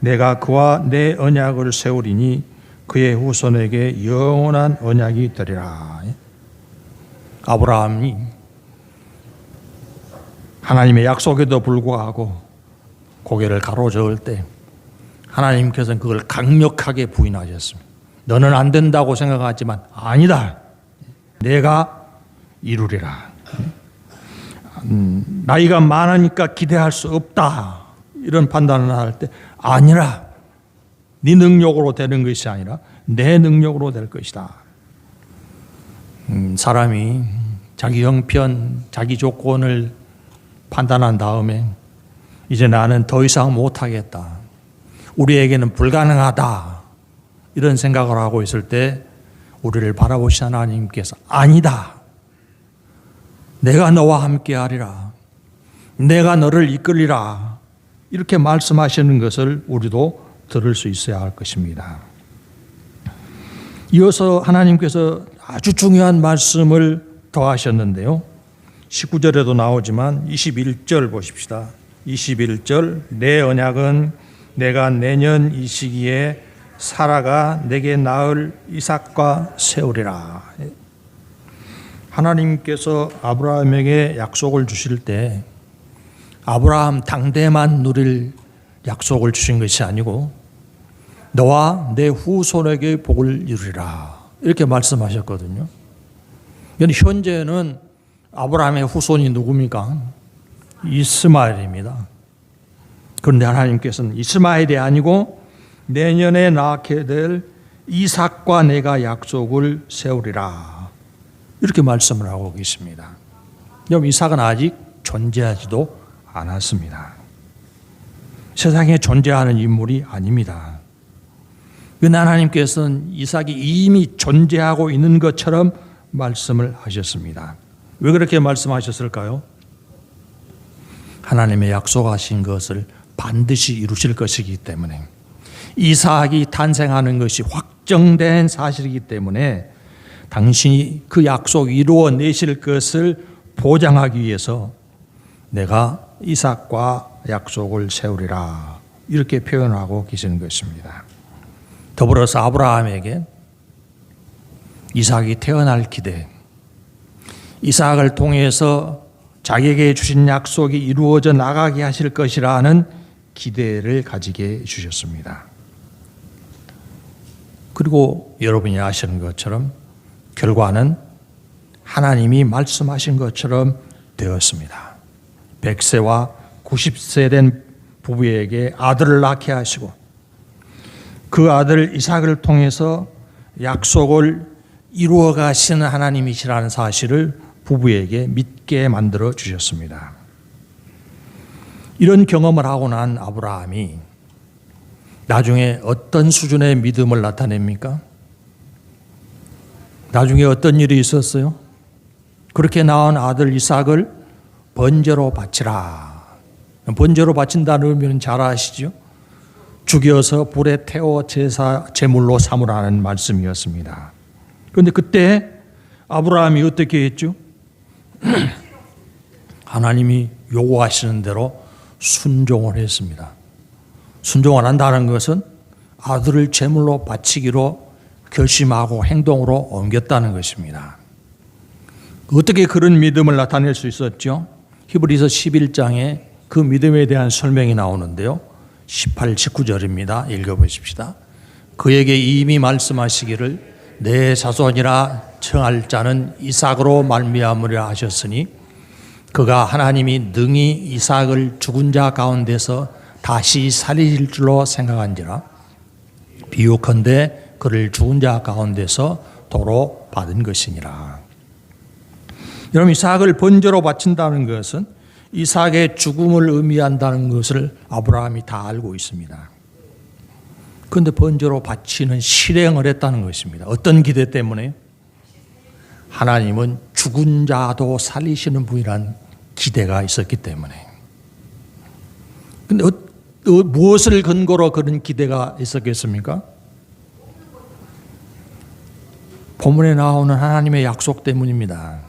내가 그와 내 언약을 세우리니 그의 후손에게 영원한 언약이 되리라. 아브라함이 하나님의 약속에도 불구하고 고개를 가로저을 때 하나님께서는 그걸 강력하게 부인하셨습니다. 너는 안 된다고 생각하지만 아니다. 내가 이루리라. 나이가 많으니까 기대할 수 없다. 이런 판단을 할 때 아니라 네 능력으로 되는 것이 아니라 내 능력으로 될 것이다. 사람이 자기 형편, 자기 조건을 판단한 다음에 이제 나는 더 이상 못하겠다. 우리에게는 불가능하다. 이런 생각을 하고 있을 때 우리를 바라보시는 하나님께서 아니다. 내가 너와 함께 하리라. 내가 너를 이끌리라. 이렇게 말씀하시는 것을 우리도 들을 수 있어야 할 것입니다. 이어서 하나님께서 아주 중요한 말씀을 더하셨는데요. 19절에도 나오지만 21절 보십시다. 21절 내 언약은 내가 내년 이 시기에 사라가 내게 낳을 이삭과 세우리라. 하나님께서 아브라함에게 약속을 주실 때 아브라함 당대만 누릴 약속을 주신 것이 아니고 너와 내 후손에게 복을 이루리라 이렇게 말씀하셨거든요. 현재는 아브라함의 후손이 누굽니까? 이스마엘입니다. 그런데 하나님께서는 이스마엘이 아니고 내년에 낳게 될 이삭과 내가 약속을 세우리라 이렇게 말씀을 하고 계십니다. 그럼 이삭은 아직 존재하지도 않았습니다. 세상에 존재하는 인물이 아닙니다. 그러나 하나님께서는 이삭이 이미 존재하고 있는 것처럼 말씀을 하셨습니다. 왜 그렇게 말씀하셨을까요? 하나님의 약속하신 것을 반드시 이루실 것이기 때문에 이삭이 탄생하는 것이 확정된 사실이기 때문에 당신이 그 약속 이루어내실 것을 보장하기 위해서 내가 이삭과 약속을 세우리라 이렇게 표현하고 계시는 것입니다. 더불어서 아브라함에게 이삭이 태어날 기대, 이삭을 통해서 자기에게 주신 약속이 이루어져 나가게 하실 것이라는 기대를 가지게 해주셨습니다. 그리고 여러분이 아시는 것처럼 결과는 하나님이 말씀하신 것처럼 되었습니다. 100세와 90세 된 부부에게 아들을 낳게 하시고 그 아들 이삭을 통해서 약속을 이루어 가시는 하나님이시라는 사실을 부부에게 믿게 만들어 주셨습니다. 이런 경험을 하고 난 아브라함이 나중에 어떤 수준의 믿음을 나타냅니까? 나중에 어떤 일이 있었어요? 그렇게 낳은 아들 이삭을 번제로 바치라. 번제로 바친다는 의미는 잘 아시죠? 죽여서 불에 태워 제물로 삼으라는 말씀이었습니다. 그런데 그때 아브라함이 어떻게 했죠? 하나님이 요구하시는 대로 순종을 했습니다. 순종을 한다는 것은 아들을 제물로 바치기로 결심하고 행동으로 옮겼다는 것입니다. 어떻게 그런 믿음을 나타낼 수 있었죠? 히브리서 11장에 그 믿음에 대한 설명이 나오는데요. 18, 19절입니다. 읽어보십시다. 그에게 이미 말씀하시기를 내 자손이라 청할 자는 이삭으로 말미암으리라 하셨으니 그가 하나님이 능히 이삭을 죽은 자 가운데서 다시 살리실 줄로 생각한지라 비유컨대 그를 죽은 자 가운데서 도로 받은 것이니라. 여러분, 이삭을 번제로 바친다는 것은 이삭의 죽음을 의미한다는 것을 아브라함이 다 알고 있습니다. 그런데 번제로 바치는 실행을 했다는 것입니다. 어떤 기대 때문에? 하나님은 죽은 자도 살리시는 분이란 기대가 있었기 때문에. 그런데 무엇을 근거로 그런 기대가 있었겠습니까? 본문에 나오는 하나님의 약속 때문입니다.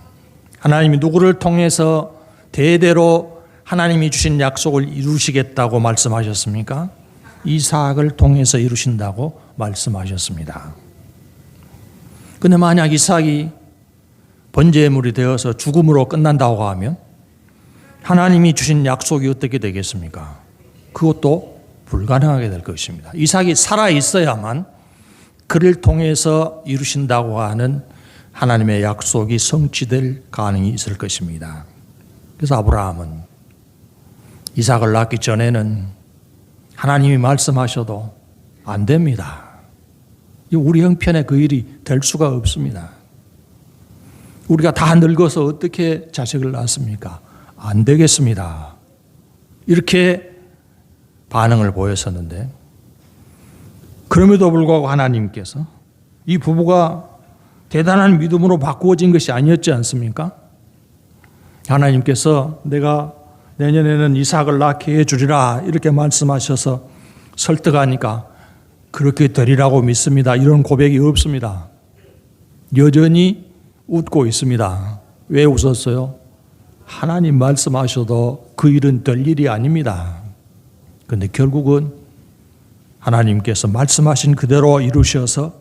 하나님이 누구를 통해서 대대로 하나님이 주신 약속을 이루시겠다고 말씀하셨습니까? 이삭을 통해서 이루신다고 말씀하셨습니다. 그런데 만약 이삭이 번제물이 되어서 죽음으로 끝난다고 하면 하나님이 주신 약속이 어떻게 되겠습니까? 그것도 불가능하게 될 것입니다. 이삭이 살아 있어야만 그를 통해서 이루신다고 하는 하나님의 약속이 성취될 가능이 있을 것입니다. 그래서 아브라함은 이삭을 낳기 전에는 하나님이 말씀하셔도 안 됩니다. 우리 형편에 그 일이 될 수가 없습니다. 우리가 다 늙어서 어떻게 자식을 낳습니까? 안 되겠습니다. 이렇게 반응을 보였었는데, 그럼에도 불구하고 하나님께서 이 부부가 대단한 믿음으로 바꾸어진 것이 아니었지 않습니까? 하나님께서 내가 내년에는 이삭을 낳게 해주리라 이렇게 말씀하셔서 설득하니까 그렇게 되리라고 믿습니다. 이런 고백이 없습니다. 여전히 웃고 있습니다. 왜 웃었어요? 하나님 말씀하셔도 그 일은 될 일이 아닙니다. 그런데 결국은 하나님께서 말씀하신 그대로 이루셔서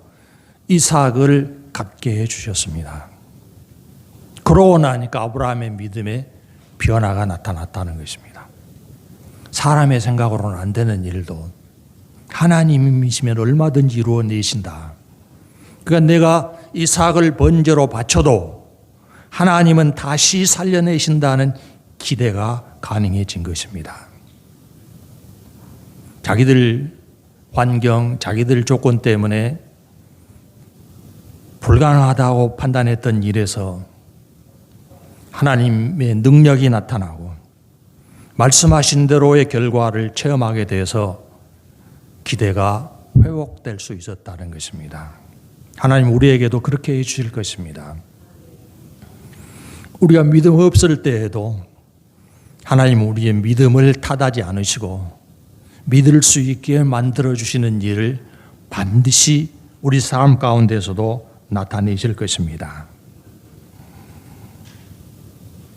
이삭을 갖게 해주셨습니다. 그러고 나니까 아브라함의 믿음에 변화가 나타났다는 것입니다. 사람의 생각으로는 안 되는 일도 하나님이시면 얼마든지 이루어내신다. 그러니까 내가 이삭을 번제로 바쳐도 하나님은 다시 살려내신다는 기대가 가능해진 것입니다. 자기들 환경, 자기들 조건 때문에 불가능하다고 판단했던 일에서 하나님의 능력이 나타나고 말씀하신 대로의 결과를 체험하게 돼서 기대가 회복될 수 있었다는 것입니다. 하나님 우리에게도 그렇게 해주실 것입니다. 우리가 믿음 없을 때에도 하나님 우리의 믿음을 탓하지 않으시고 믿을 수 있게 만들어주시는 일을 반드시 우리 삶 가운데서도 나타내실 것입니다.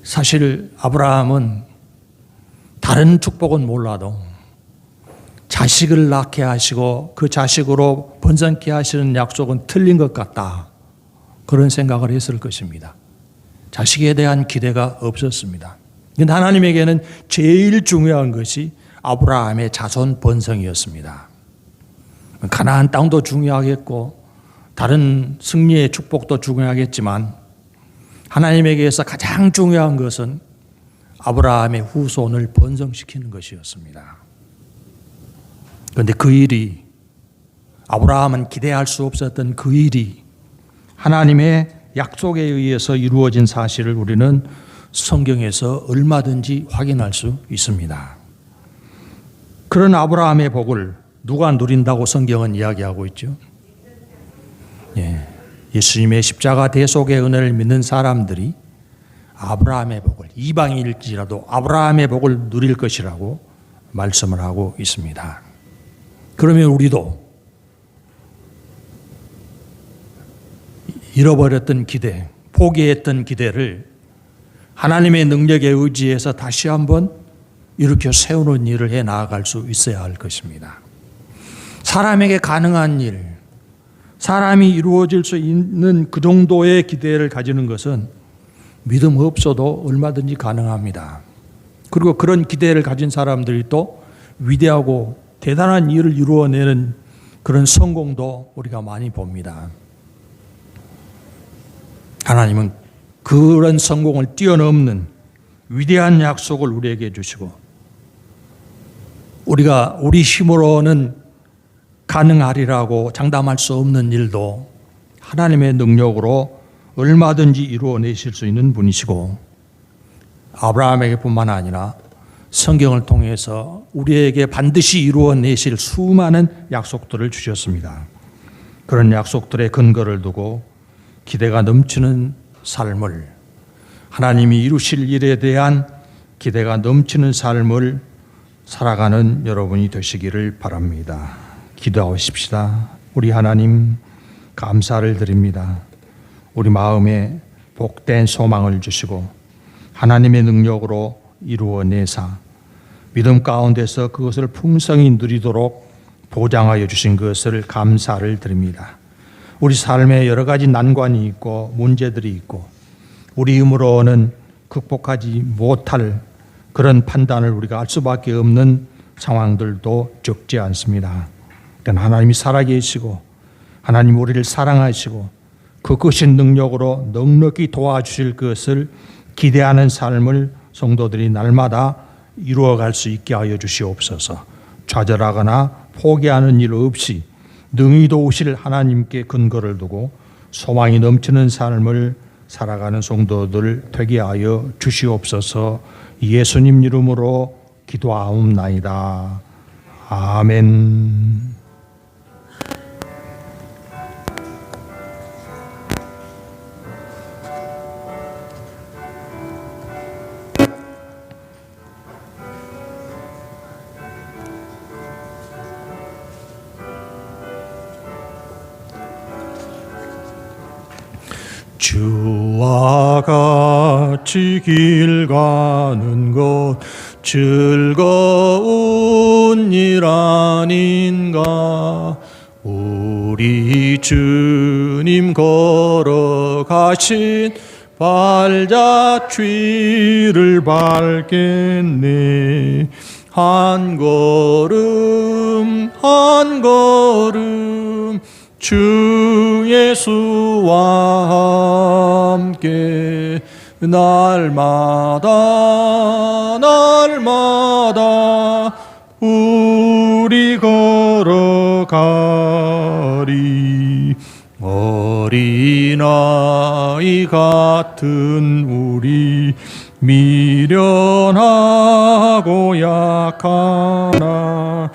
사실 아브라함은 다른 축복은 몰라도 자식을 낳게 하시고 그 자식으로 번성케 하시는 약속은 틀린 것 같다. 그런 생각을 했을 것입니다. 자식에 대한 기대가 없었습니다. 그런데 하나님에게는 제일 중요한 것이 아브라함의 자손 번성이었습니다. 가나안 땅도 중요하겠고 다른 승리의 축복도 중요하겠지만 하나님에게서 가장 중요한 것은 아브라함의 후손을 번성시키는 것이었습니다. 그런데 그 일이 아브라함은 기대할 수 없었던 그 일이 하나님의 약속에 의해서 이루어진 사실을 우리는 성경에서 얼마든지 확인할 수 있습니다. 그런 아브라함의 복을 누가 누린다고 성경은 이야기하고 있죠? 예수님의 십자가 대속의 은혜를 믿는 사람들이 아브라함의 복을, 이방인일지라도 아브라함의 복을 누릴 것이라고 말씀을 하고 있습니다. 그러면 우리도 잃어버렸던 기대, 포기했던 기대를 하나님의 능력에 의지해서 다시 한번 일으켜 세우는 일을 해 나아갈 수 있어야 할 것입니다. 사람에게 가능한 일, 사람이 이루어질 수 있는 그 정도의 기대를 가지는 것은 믿음 없어도 얼마든지 가능합니다. 그리고 그런 기대를 가진 사람들이 또 위대하고 대단한 일을 이루어내는 그런 성공도 우리가 많이 봅니다. 하나님은 그런 성공을 뛰어넘는 위대한 약속을 우리에게 주시고 우리가 우리 힘으로는 가능하리라고 장담할 수 없는 일도 하나님의 능력으로 얼마든지 이루어내실 수 있는 분이시고 아브라함에게뿐만 아니라 성경을 통해서 우리에게 반드시 이루어내실 수많은 약속들을 주셨습니다. 그런 약속들의 근거를 두고 기대가 넘치는 삶을, 하나님이 이루실 일에 대한 기대가 넘치는 삶을 살아가는 여러분이 되시기를 바랍니다. 기도하십시다. 우리 하나님 감사를 드립니다. 우리 마음에 복된 소망을 주시고 하나님의 능력으로 이루어내사 믿음 가운데서 그것을 풍성히 누리도록 보장하여 주신 것을 감사를 드립니다. 우리 삶에 여러 가지 난관이 있고 문제들이 있고 우리 힘으로는 극복하지 못할 그런 판단을 우리가 할 수밖에 없는 상황들도 적지 않습니다. 하나님이 살아계시고 하나님 우리를 사랑하시고 그것인 능력으로 넉넉히 도와주실 것을 기대하는 삶을 성도들이 날마다 이루어갈 수 있게 하여 주시옵소서. 좌절하거나 포기하는 일 없이 능히 도우실 하나님께 근거를 두고 소망이 넘치는 삶을 살아가는 성도들 되게 하여 주시옵소서. 예수님 이름으로 기도하옵나이다. 아멘. 주와 같이 길 가는 것 즐거운 일 아닌가. 우리 주님 걸어가신 발자취를 밟겠네. 한 걸음 한 걸음 주 예수와 함께 날마다 날마다 우리 걸어가리. 어린아이 같은 우리 미련하고 약하나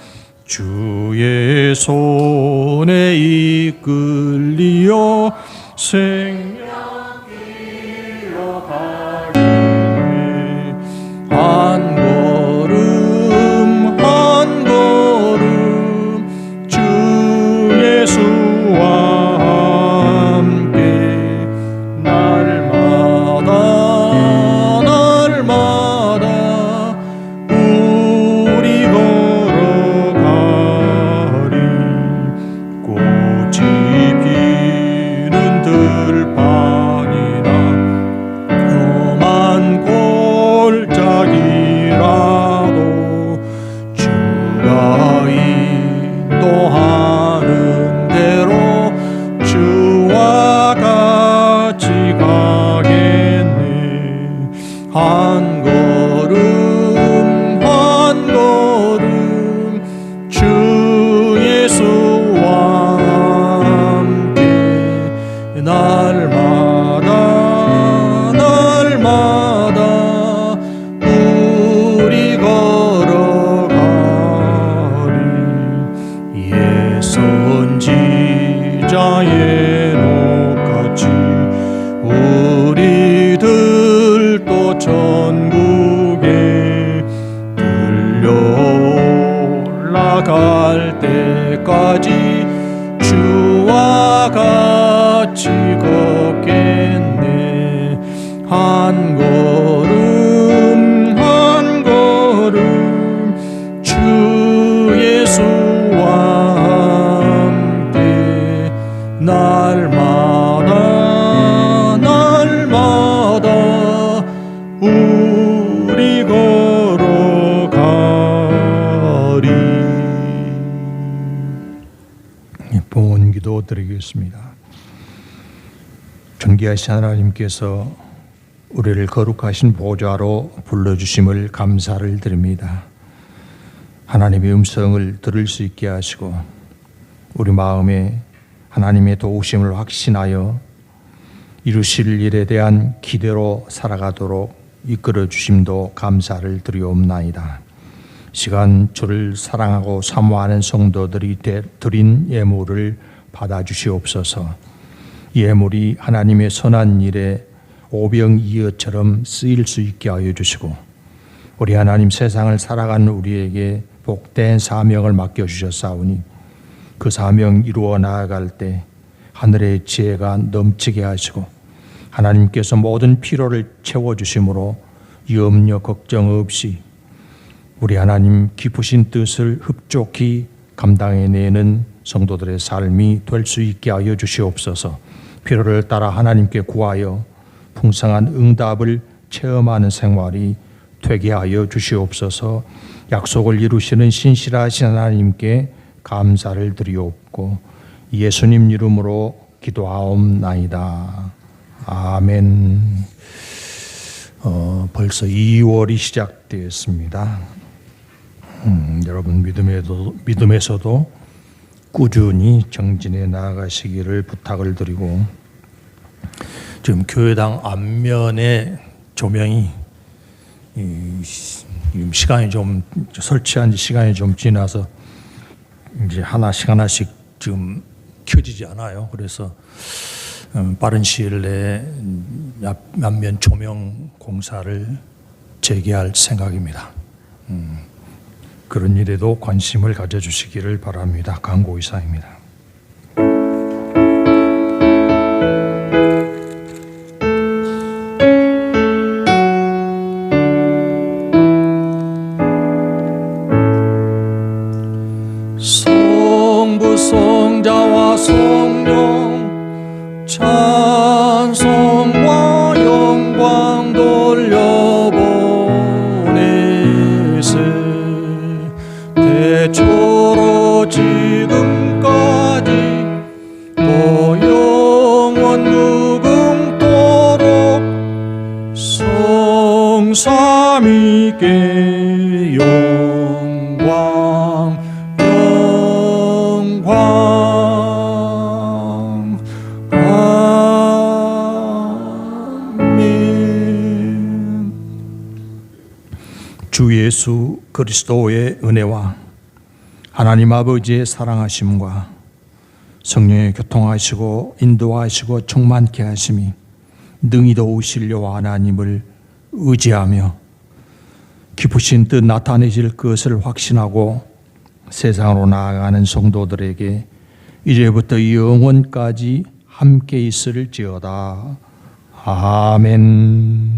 주의 손에 이끌리어 생명길로 가리니. 한 걸음 한 걸음 주 예수와 함께 날마다 날마다 우리 걸어가리. 꽃이 피는 들판이나 험한 골짜기라도 주가 인도하는 대로 주와 같이 가겠네. 한 걸음 한 걸음 주 예수와 함께 날마다 날마다 우리 걸어가리. 옛 선지자의 녹같이 우리들도 천국에 들려 올라갈 때까지 주와 같이 걷겠네. 한 걸음 한 걸음 주 예수와 함께 날마다 날마다 우리 걸어가리. 봉헌기도 드리겠습니다. 존귀하신 하나님께서 우리를 거룩하신 보좌로 불러주심을 감사를 드립니다. 하나님의 음성을 들을 수 있게 하시고 우리 마음에 하나님의 도우심을 확신하여 이루실 일에 대한 기대로 살아가도록 이끌어 주심도 감사를 드리옵나이다. 시간 주를 사랑하고 사모하는 성도들이 드린 예물을 받아주시옵소서. 예물이 하나님의 선한 일에 오병이어처럼 쓰일 수 있게 하여 주시고 우리 하나님 세상을 살아가는 우리에게 복된 사명을 맡겨주셨사오니 그 사명 이루어 나아갈 때 하늘의 지혜가 넘치게 하시고 하나님께서 모든 필요를 채워주심으로 염려 걱정 없이 우리 하나님 깊으신 뜻을 흡족히 감당해내는 성도들의 삶이 될 수 있게 하여 주시옵소서. 필요를 따라 하나님께 구하여 풍성한 응답을 체험하는 생활이 되게 하여 주시옵소서. 약속을 이루시는 신실하신 하나님께 감사를 드리옵고 예수님 이름으로 기도하옵나이다. 아멘. 벌써 2월이 시작되었습니다. 여러분 믿음에서도 꾸준히 정진해 나아가시기를 부탁을 드리고, 지금 교회당 앞면에 조명이 시간이 좀 설치한 지 시간이 좀 지나서 이제 하나씩 지금 켜지지 않아요. 그래서 빠른 시일 내에 앞면 조명 공사를 재개할 생각입니다. 그런 일에도 관심을 가져주시기를 바랍니다. 강고 이사입니다. 성부 성자와 성령 찬송과 영광 돌려보내세 대초로 지금까지 또 영원 무궁토록 성삼위께 영광 아멘. 주 예수 그리스도의 은혜와 하나님 아버지의 사랑하심과 성령의 교통하시고 인도하시고 충만케 하심이 능히 도우시려 하나님을 의지하며 기쁘신 뜻 나타내실 것을 확신하고 세상으로 나아가는 성도들에게 이제부터 영원까지 함께 있을지어다. 아멘.